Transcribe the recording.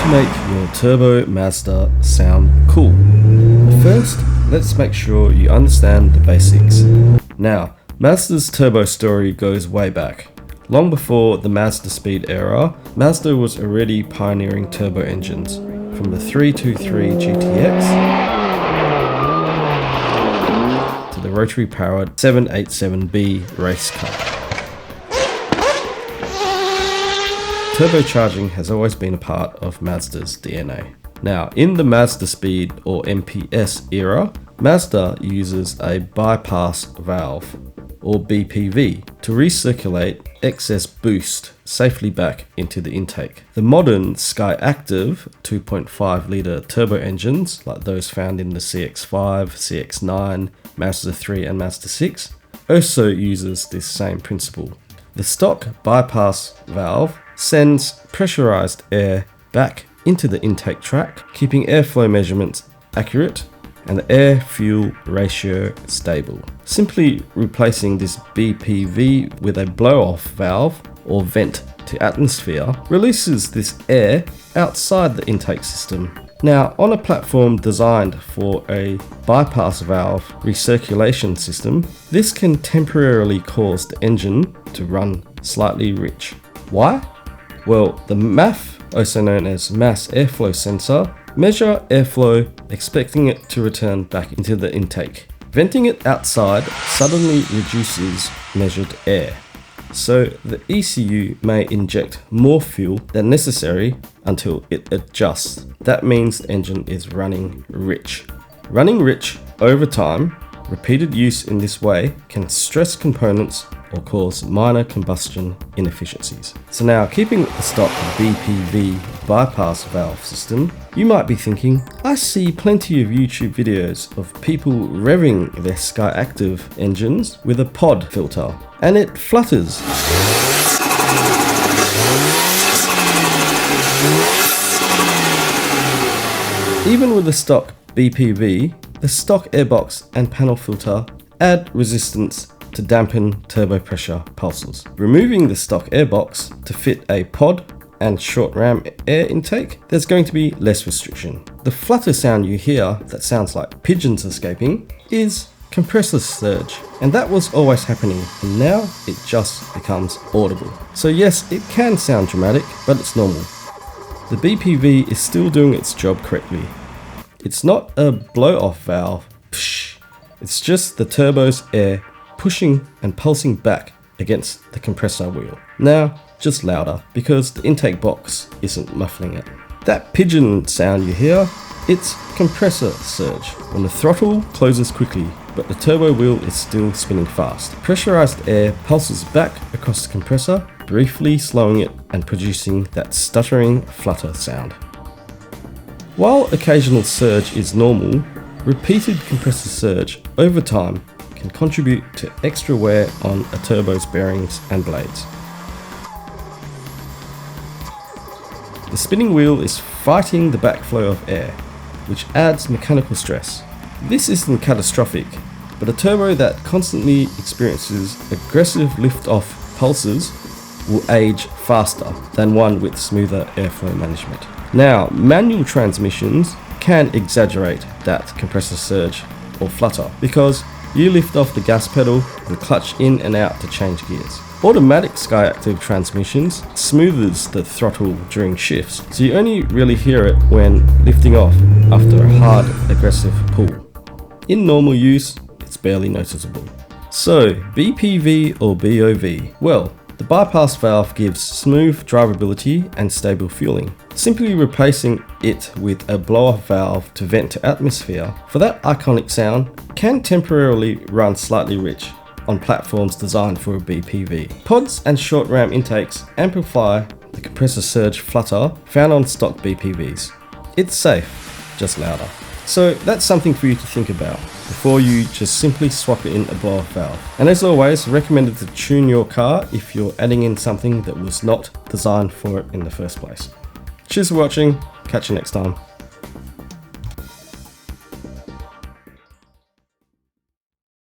to make your turbo Mazda sound cool. But first, let's make sure you understand the basics. Now, Mazda's turbo story goes way back. Long before the Mazda Speed era, Mazda was already pioneering turbo engines, from the 323 GTX to the rotary-powered 787B race car. Turbocharging has always been a part of Mazda's DNA. Now, in the Mazda Speed or MPS era, Mazda uses a bypass valve or BPV to recirculate excess boost safely back into the intake. The modern Sky Active 2.5 litre turbo engines, like those found in the CX-5, CX-9, Mazda 3 and Mazda 6, also uses this same principle. The stock bypass valve sends pressurized air back into the intake tract, keeping airflow measurements accurate and the air-fuel ratio stable. Simply replacing this BPV with a blow-off valve or vent to atmosphere releases this air outside the intake system. Now, on a platform designed for a bypass valve recirculation system, this can temporarily cause the engine to run slightly rich. Why? Well, the MAF, also known as mass airflow sensor, measure airflow, expecting it to return back into the intake. Venting it outside suddenly reduces measured air, so the ECU may inject more fuel than necessary until it adjusts. That means the engine is running rich. Running rich over time, repeated use in this way can stress components or cause minor combustion inefficiencies. So now, keeping the stock BPV bypass valve system, you might be thinking, I see plenty of YouTube videos of people revving their Sky Active engines with a pod filter, and it flutters. Even with the stock BPV, the stock airbox and panel filter add resistance to dampen turbo pressure pulses. Removing the stock airbox to fit a pod and short ram air intake, there's going to be less restriction. The flutter sound you hear that sounds like pigeons escaping is compressor surge, and that was always happening, and now it just becomes audible. So yes, it can sound dramatic, but it's normal. The BPV is still doing its job correctly. It's not a blow-off valve, it's just the turbo's air pushing and pulsing back against the compressor wheel. Now, just louder, because the intake box isn't muffling it. That pigeon sound you hear, it's compressor surge, when the throttle closes quickly, but the turbo wheel is still spinning fast. Pressurized air pulses back across the compressor, briefly slowing it and producing that stuttering flutter sound. While occasional surge is normal, repeated compressor surge over time can contribute to extra wear on a turbo's bearings and blades. The spinning wheel is fighting the backflow of air, which adds mechanical stress. This isn't catastrophic, but a turbo that constantly experiences aggressive lift-off pulses will age faster than one with smoother airflow management. Now, manual transmissions can exaggerate that compressor surge or flutter because you lift off the gas pedal and clutch in and out to change gears. Automatic Sky Active transmissions smooths the throttle during shifts, so you only really hear it when lifting off after a hard, aggressive pull. In normal use, it's barely noticeable. So, BPV or BOV? Well, the bypass valve gives smooth drivability and stable fueling. Simply replacing it with a blow-off valve to vent to atmosphere for that iconic sound can temporarily run slightly rich on platforms designed for a BPV. Pods and short ram intakes amplify the compressor surge flutter found on stock BPVs. It's safe, just louder. So that's something for you to think about before you just simply swap in a blow-off valve. And as always, recommended to tune your car if you're adding in something that was not designed for it in the first place. Cheers for watching, catch you next time.